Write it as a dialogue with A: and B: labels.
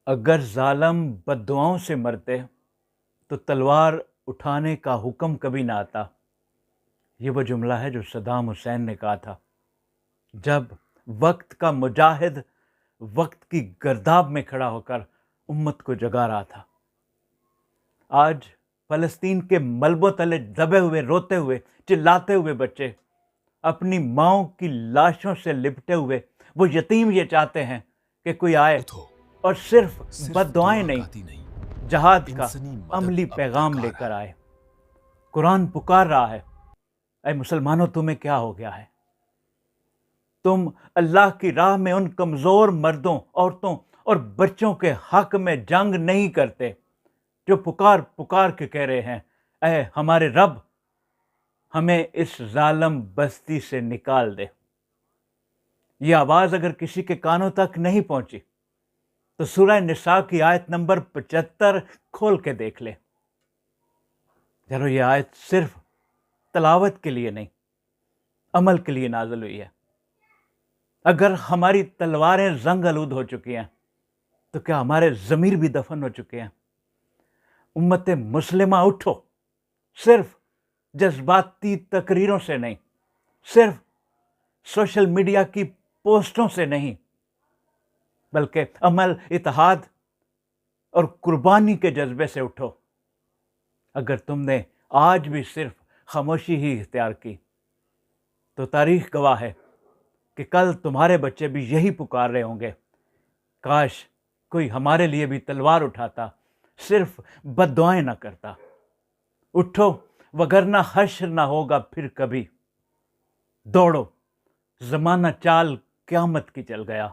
A: اگر ظالم بد دعاؤں سے مرتے تو تلوار اٹھانے کا حکم کبھی نہ آتا. یہ وہ جملہ ہے جو صدام حسین نے کہا تھا جب وقت کا مجاہد وقت کی گرداب میں کھڑا ہو کر امت کو جگا رہا تھا. آج فلسطین کے ملبوں تلے دبے ہوئے، روتے ہوئے، چلاتے ہوئے بچے اپنی ماؤں کی لاشوں سے لپٹے ہوئے وہ یتیم یہ چاہتے ہیں کہ کوئی آئے اور صرف بد دعائیں نہیں، جہاد کا عملی پیغام لے کر آئے. قرآن پکار رہا ہے، اے مسلمانوں تمہیں کیا ہو گیا ہے؟ تم اللہ کی راہ میں ان کمزور مردوں، عورتوں اور بچوں کے حق میں جنگ نہیں کرتے جو پکار پکار کے کہہ رہے ہیں اے ہمارے رب ہمیں اس ظالم بستی سے نکال دے. یہ آواز اگر کسی کے کانوں تک نہیں پہنچی تو سورہ نساء کی آیت نمبر 75 کھول کے دیکھ لے. چلو یہ آیت صرف تلاوت کے لیے نہیں، عمل کے لیے نازل ہوئی ہے. اگر ہماری تلواریں زنگ آلود ہو چکی ہیں تو کیا ہمارے ضمیر بھی دفن ہو چکے ہیں؟ امت مسلمہ اٹھو، صرف جذباتی تقریروں سے نہیں، صرف سوشل میڈیا کی پوسٹوں سے نہیں، بلکہ عمل، اتحاد اور قربانی کے جذبے سے اٹھو. اگر تم نے آج بھی صرف خاموشی ہی اختیار کی تو تاریخ گواہ ہے کہ کل تمہارے بچے بھی یہی پکار رہے ہوں گے، کاش کوئی ہمارے لیے بھی تلوار اٹھاتا، صرف بد دعائیں نہ کرتا. اٹھو وگرنہ حشر نہ ہوگا پھر کبھی. دوڑو، زمانہ چال قیامت کی چل گیا.